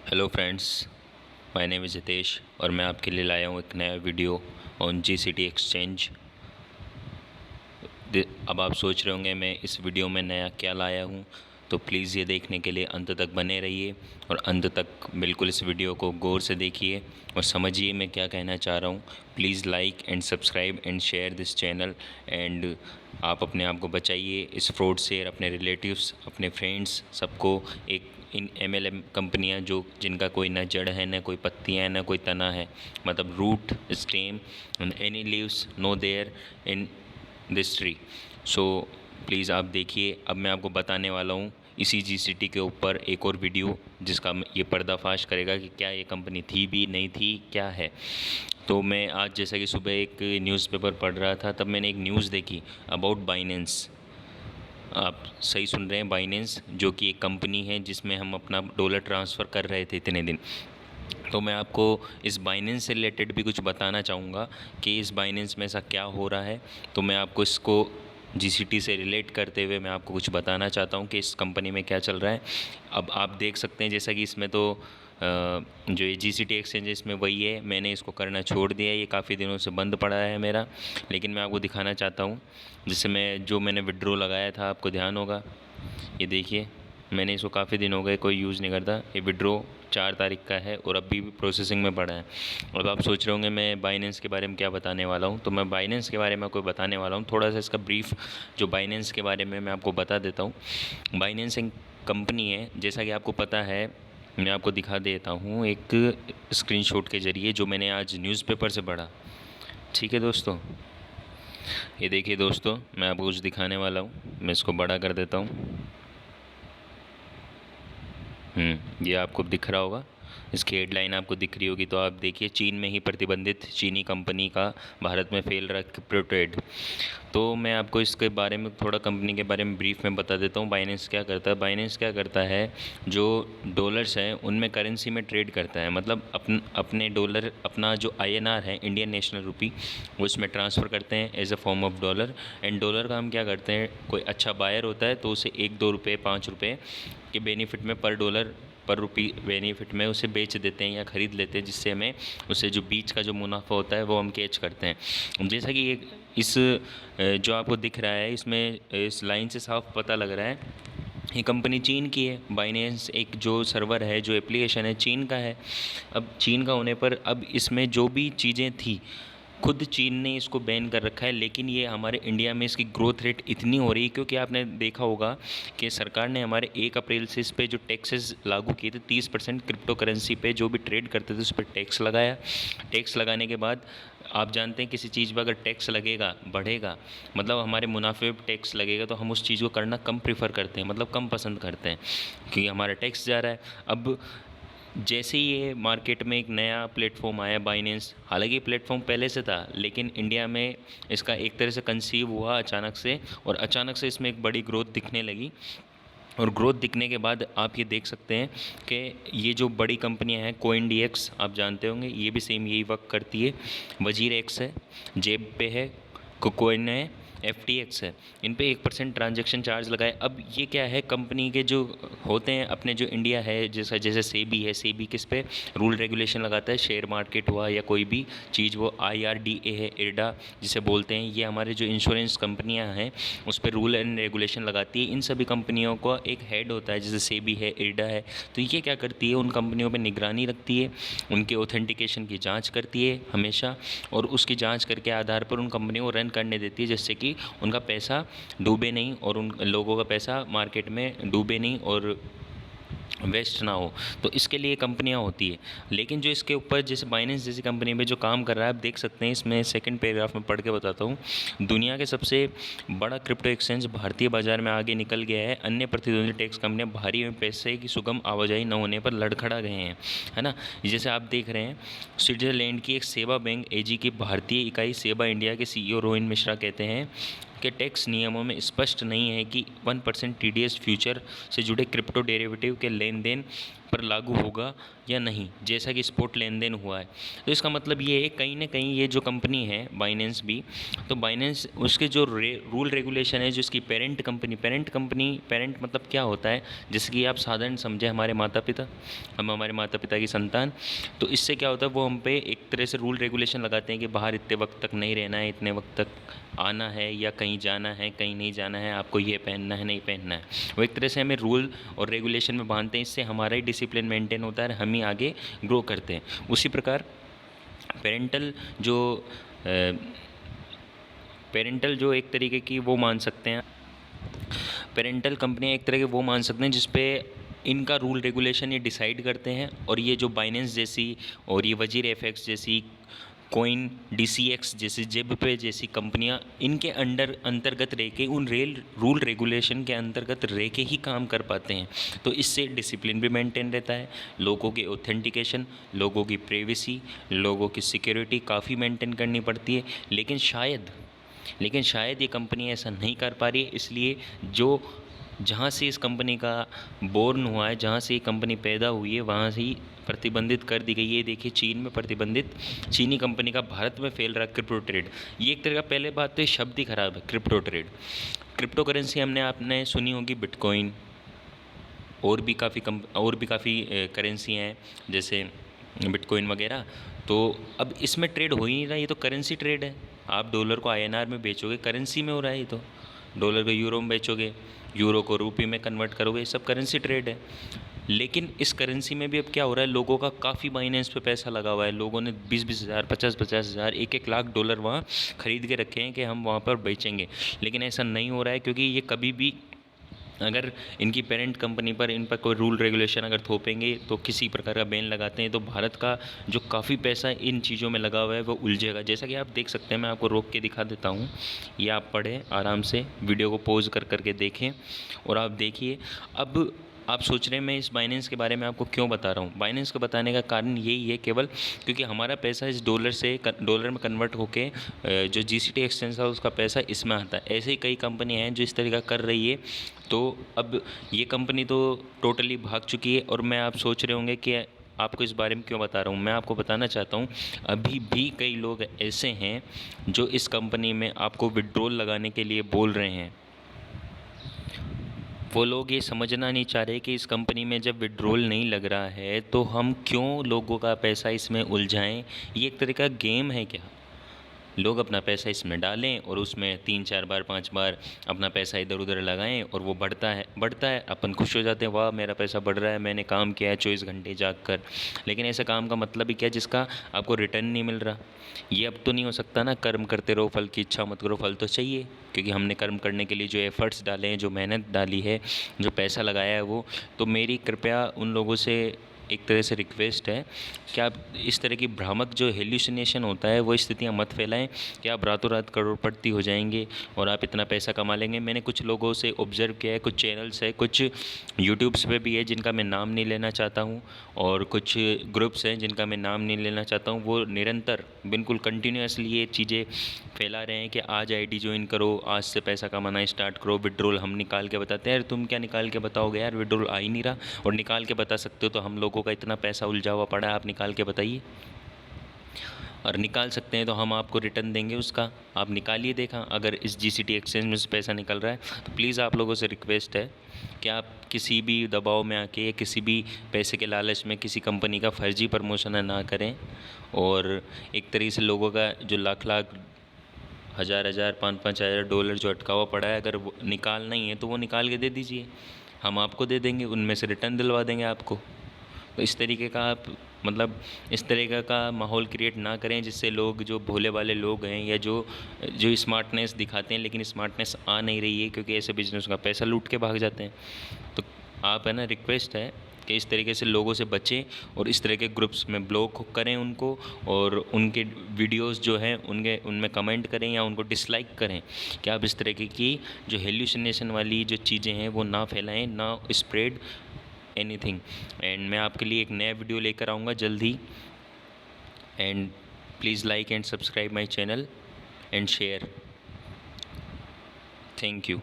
Hello friends, my name is Hitesh और मैं आपके लिए लाया हूँ एक नया वीडियो ऑन जीसीटी एक्सचेंज। अब आप सोच रहे होंगे मैं इस वीडियो में नया क्या लाया हूँ, तो प्लीज़ ये देखने के लिए अंत तक बने रहिए और अंत तक बिल्कुल इस वीडियो को गौर से देखिए और समझिए मैं क्या कहना चाह रहा हूँ। Please like and subscribe and share this channel and आप अपने आप को बचाइए इस फ्रॉड से और अपने रिलेटिव्स, अपने फ्रेंड्स सबको एक इन एमएलएम कंपनियां जो जिनका कोई ना जड़ है, ना कोई पत्तियां हैं, ना कोई तना है, मतलब root stem any leaves no there in this tree. So please आप देखिए। अब मैं आपको बताने वाला हूँ इसी जीसीटी के ऊपर एक और वीडियो जिसका ये पर्दाफाश करेगा कि क्या ये कंपनी थी भी नहीं थी, क्या है। तो मैं आज जैसा कि सुबह एक न्यूज़पेपर पढ़ रहा था, तब मैंने एक न्यूज़ देखी अबाउट बाइनेंस। आप सही सुन रहे हैं, बाइनेंस जो कि एक कंपनी है जिसमें हम अपना डॉलर ट्रांसफ़र कर रहे थे इतने दिन। तो मैं आपको इस बाइनेंस से रिलेटेड भी कुछ बताना चाहूँगा कि इस बाइनेंस में ऐसा क्या हो रहा है। तो मैं आपको इसको जीसीटी से रिलेट करते हुए मैं आपको कुछ बताना चाहता हूँ कि इस कंपनी में क्या चल रहा है। अब आप देख सकते हैं जैसा कि इसमें तो जो ये जीसीटी एक्सचेंज है इसमें वही है, मैंने इसको करना छोड़ दिया है, ये काफ़ी दिनों से बंद पड़ा है मेरा। लेकिन मैं आपको दिखाना चाहता हूँ जिससे मैंने विड्रॉ लगाया था, आपको ध्यान होगा। ये देखिए, मैंने इसको काफ़ी दिन हो गए कोई यूज़ नहीं करता। ये विड्रॉ 4 तारीख का है और अभी भी प्रोसेसिंग में पड़ा है। अब आप सोच रहे होंगे मैं बाइनेंस के बारे में क्या बताने वाला हूँ, तो मैं बाइनेंस के बारे में आपको बताने वाला हूँ। थोड़ा सा इसका ब्रीफ जो बाइनेंस के बारे में मैं आपको बता देता हूँ। बाइनेंस एक कंपनी है, जैसा कि आपको पता है। मैं आपको दिखा देता हूँ एक स्क्रीनशॉट के ज़रिए जो मैंने आज न्यूज़पेपर से पढ़ा। ठीक है दोस्तों, ये देखिए दोस्तों, मैं आपको कुछ दिखाने वाला हूँ। मैं इसको बड़ा कर देता हूँ। ये आपको दिख रहा होगा, इसकी हेडलाइन आपको दिख रही होगी। तो आप देखिए, चीन में ही प्रतिबंधित चीनी कंपनी का भारत में फैल रहा क्रिप्टो ट्रेड। तो मैं आपको इसके बारे में थोड़ा कंपनी के बारे में ब्रीफ में बता देता हूँ। बाइनेंस क्या करता है, बाइनेंस क्या करता है, जो डॉलर्स हैं उनमें करेंसी में ट्रेड करता है। मतलब अपने डॉलर, अपना जो आईएनआर है, इंडियन नेशनल रुपी, वो इसमें ट्रांसफ़र करते हैं as a form of dollar. And dollar का हम क्या करते हैं, कोई अच्छा बायर होता है तो उसे 1-2 रुपये 5 रुपये के बेनिफिट में पर डॉलर पर रुपी बेनिफिट में उसे बेच देते हैं या ख़रीद लेते हैं, जिससे हमें उससे जो बीच का जो मुनाफा होता है वो हम कैच करते हैं। जैसा कि इस जो आपको दिख रहा है, इसमें इस लाइन से साफ पता लग रहा है ये कंपनी चीन की है। बाइनेंस एक जो सर्वर है, जो एप्लीकेशन है, चीन का है। अब चीन का होने पर अब इसमें जो भी चीज़ें थी, खुद चीन ने इसको बैन कर रखा है। लेकिन ये हमारे इंडिया में इसकी ग्रोथ रेट इतनी हो रही है क्योंकि आपने देखा होगा कि सरकार ने हमारे 1 अप्रैल से इस पे जो टैक्सेस लागू किए थे, 30% क्रिप्टो करेंसी पे जो भी ट्रेड करते थे उस पर टैक्स लगाया। टैक्स लगाने के बाद आप जानते हैं किसी चीज़ पर अगर टैक्स लगेगा, बढ़ेगा, मतलब हमारे मुनाफे पर टैक्स लगेगा, तो हम उस चीज़ को करना कम प्रीफर करते हैं, मतलब कम पसंद करते हैं क्योंकि हमारा टैक्स जा रहा है। अब जैसे ही ये मार्केट में एक नया प्लेटफॉर्म आया बाइनेंस, हालांकि प्लेटफॉर्म पहले से था लेकिन इंडिया में इसका एक तरह से कंसीव हुआ अचानक से, और अचानक से इसमें एक बड़ी ग्रोथ दिखने लगी। और ग्रोथ दिखने के बाद आप ये देख सकते हैं कि ये जो बड़ी कंपनियां हैं, कोइनडीएक्स आप जानते होंगे, ये भी सेम यही वर्क करती है। वजीर एक्स है, जेब पे है, कुकोइन है, FTX है। इन पे 1% ट्रांजैक्शन चार्ज लगाए। अब ये क्या है, कंपनी के जो होते हैं अपने, जो इंडिया है, जैसा जैसे सेबी है, सेबी किस पे रूल रेगुलेशन लगाता है, शेयर मार्केट हुआ या कोई भी चीज़, वो IRDA है, इरडा जिसे बोलते हैं, ये हमारे जो इंश्योरेंस कंपनियां हैं उस पर रूल एंड रेगुलेशन लगाती है। इन सभी कंपनियों को एक हेड होता है, जैसे सेबी है, इरडा है। तो ये क्या करती है, उन कंपनियों पर निगरानी रखती है, उनके ऑथेंटिकेशन की जाँच करती है हमेशा, और उसकी जाँच करके आधार पर उन कंपनियों को रन करने देती है, जिससे कि उनका पैसा डूबे नहीं और उन लोगों का पैसा मार्केट में डूबे नहीं और वेस्ट ना हो। तो इसके लिए कंपनियां होती है। लेकिन जो इसके ऊपर जैसे बाइनेंस जैसी कंपनी में जो काम कर रहा है, आप देख सकते हैं, इसमें सेकंड पैराग्राफ में पढ़ के बताता हूँ। दुनिया के सबसे बड़ा क्रिप्टो एक्सचेंज भारतीय बाजार में आगे निकल गया है। अन्य प्रतिद्वंदी टैक्स कंपनियां भारी पैसे की सुगम आवाजाही न होने पर लड़खड़ा गए हैं, है ना। जैसे आप देख रहे हैं, स्विट्जरलैंड की एक सेवा बैंक AG की भारतीय इकाई सेवा इंडिया के CEO रोहिन मिश्रा कहते हैं कि टैक्स नियमों में स्पष्ट नहीं है कि 1% TDS फ्यूचर से जुड़े क्रिप्टो डेरिवेटिव के लेन देन पर लागू होगा या नहीं, जैसा कि स्पॉट लेन देन हुआ है। तो इसका मतलब ये है कहीं ना कहीं ये जो कंपनी है बाइनेंस भी, तो बाइनेंस उसके जो रूल रेगुलेशन है, जो इसकी पेरेंट मतलब क्या होता है, जैसे कि आप साधारण समझे हमारे माता पिता, हम हमारे माता पिता की संतान। तो इससे क्या होता है, वो हम पे एक तरह से रूल रेगुलेशन लगाते हैं कि बाहर इतने वक्त तक नहीं रहना है, इतने वक्त तक आना है, या कहीं जाना है कहीं नहीं जाना है, आपको ये पहनना है नहीं पहनना है। वो एक तरह से हमें रूल और रेगुलेशन में बांधते हैं, इससे हमारा ही डिसिप्लिन मेंटेन होता है, हम ही आगे ग्रो करते हैं। उसी प्रकार पेरेंटल जो पेरेंटल जो एक तरीके की वो मान सकते हैं, पेरेंटल कंपनियां एक तरह के वो मान सकते हैं जिस पे इनका रूल रेगुलेशन ये डिसाइड करते हैं। और ये जो बाइनेंस जैसी और ये वजीर एफएक्स जैसी, कोइन डीसीएक्स जैसी, जेब पे जैसी कंपनियां इनके अंतर्गत रह के उन रूल रेगुलेशन के अंतर्गत रह के ही काम कर पाते हैं। तो इससे डिसिप्लिन भी मेंटेन रहता है, लोगों के ऑथेंटिकेशन, लोगों की प्राइवेसी, लोगों की सिक्योरिटी काफ़ी मेंटेन करनी पड़ती है। लेकिन शायद ये कंपनी ऐसा नहीं कर पा रही है, इसलिए जो जहाँ से इस कंपनी का बोर्न हुआ है, जहाँ से ये कंपनी पैदा हुई है, वहाँ से ही प्रतिबंधित कर दी गई है। ये देखिए चीन में प्रतिबंधित, चीनी कंपनी का भारत में फैल रहा है क्रिप्टो ट्रेड। ये एक तरह का, पहले बात तो ये शब्द ही खराब है, क्रिप्टो ट्रेड। क्रिप्टो करेंसी आपने सुनी होगी, बिटकॉइन, और भी काफ़ी करेंसी हैं जैसे बिटकॉइन वगैरह। तो अब इसमें ट्रेड हो ही नहीं रहा, ये तो करेंसी ट्रेड है। आप डॉलर को आईएनआर में बेचोगे, करेंसी में हो रहा है ये तो। डॉलर को यूरो में बेचोगे, यूरो को रुपये में कन्वर्ट करोगे, ये सब करेंसी ट्रेड है। लेकिन इस करेंसी में भी अब क्या हो रहा है, लोगों का काफ़ी बाइनेंस पे पैसा लगा हुआ है। लोगों ने 20-20 हज़ार, 50-50 हज़ार, 1-1 लाख डॉलर वहाँ ख़रीद के रखे हैं कि हम वहाँ पर बेचेंगे। लेकिन ऐसा नहीं हो रहा है, क्योंकि ये कभी भी अगर इनकी पेरेंट कंपनी पर, इन पर कोई रूल रेगुलेशन अगर थोपेंगे तो किसी प्रकार का बैन लगाते हैं, तो भारत का जो काफ़ी पैसा इन चीज़ों में लगा हुआ है वो उलझेगा। जैसा कि आप देख सकते हैं, मैं आपको रोक के दिखा देता हूँ, ये आप पढ़ें आराम से, वीडियो को पॉज कर करके देखें और आप देखिए। अब आप सोच रहे हैं मैं इस बाइनेंस के बारे में आपको क्यों बता रहा हूँ। बाइनेंस को बताने का कारण यही है केवल क्योंकि हमारा पैसा इस डॉलर में कन्वर्ट होके जो जीसीटी एक्सचेंज था उसका पैसा इसमें आता है। ऐसे ही कई कंपनियां हैं जो इस तरीका कर रही है। तो अब ये कंपनी तो टोटली भाग चुकी है, और मैं आप सोच रहे होंगे कि आपको इस बारे में क्यों बता रहा हूँ। मैं आपको बताना चाहता हूँ, अभी भी कई लोग ऐसे हैं जो इस कंपनी में आपको विड्रॉल लगाने के लिए बोल रहे हैं। वो लोग ये समझना नहीं चाह रहे कि इस कंपनी में जब विड्रॉल नहीं लग रहा है तो हम क्यों लोगों का पैसा इसमें उलझाएं। ये एक तरह का गेम है क्या? लोग अपना पैसा इसमें डालें और उसमें 3-4 बार 5 बार अपना पैसा इधर उधर लगाएं, और वो बढ़ता है, अपन खुश हो जाते हैं, वाह मेरा पैसा बढ़ रहा है, मैंने काम किया है 24 घंटे जाग कर। लेकिन ऐसा काम का मतलब ही क्या जिसका आपको रिटर्न नहीं मिल रहा। ये अब तो नहीं हो सकता ना, कर्म करते रहो फल की इच्छा मत करो, फल तो चाहिए। क्योंकि हमने कर्म करने के लिए जो एफ़र्ट्स डाले हैं, जो मेहनत डाली है, जो पैसा लगाया है वो। तो मेरी कृपया उन लोगों से एक तरह से रिक्वेस्ट है कि आप इस तरह की भ्रामक जो हेल्यूसिनेशन होता है वो स्थितियाँ मत फैलाएं कि आप रातों रात करोड़पति हो जाएंगे और आप इतना पैसा कमा लेंगे। मैंने कुछ लोगों से ऑब्ज़र्व किया है, कुछ चैनल्स है, कुछ यूट्यूब्स पे भी है जिनका मैं नाम नहीं लेना चाहता हूँ, और कुछ ग्रुप्स हैं जिनका मैं नाम नहीं लेना चाहता हूँ। वो निरंतर बिल्कुल कंटिन्यूसली ये चीज़ें फैला रहे हैं कि आज आईडी ज्वाइन करो, आज से पैसा कमाना स्टार्ट करो, विड्रॉल हम निकाल के बताते हैं। यार तुम क्या निकाल के बताओगे यार, विड्रॉल आ ही नहीं रहा, और निकाल के बता सकते हो तो हम लोगों का इतना पैसा उलझा हुआ पड़ा है, आप निकाल के बताइए। और निकाल सकते हैं तो हम आपको रिटर्न देंगे उसका, आप निकालिए। देखा अगर इस जीसीटी एक्सचेंज में से पैसा निकल रहा है तो प्लीज़ आप लोगों से रिक्वेस्ट है कि आप किसी भी दबाव में आके या किसी भी पैसे के लालच में किसी कंपनी का फर्जी प्रमोशन ना करें। और एक तरीके से लोगों का जो लाख लाख, हज़ार हज़ार, 5-5 हज़ार डॉलर जो अटका हुआ पड़ा है, अगर वो निकालना ही है तो वो निकाल के दे दीजिए, हम आपको दे देंगे, उनमें से रिटर्न दिलवा देंगे आपको। तो इस तरीके का आप मतलब इस तरीके का माहौल क्रिएट ना करें जिससे लोग, जो भोले भाले लोग हैं या जो जो स्मार्टनेस दिखाते हैं लेकिन स्मार्टनेस आ नहीं रही है, क्योंकि ऐसे बिजनेस का पैसा लूट के भाग जाते हैं। तो आप है ना, रिक्वेस्ट है कि इस तरीके से लोगों से बचें और इस तरह के ग्रुप्स में ब्लॉक करें उनको, और उनके वीडियोस जो हैं उनमें कमेंट करें या उनको डिसलाइक करें कि आप इस तरीके की जो हेल्यूसिनेशन वाली जो चीज़ें हैं वो ना फैलाएं, ना स्प्रेड एनीथिंग। एंड मैं आपके लिए एक नया वीडियो लेकर आऊँगा जल्दी। And please like and subscribe my channel and share. Thank you.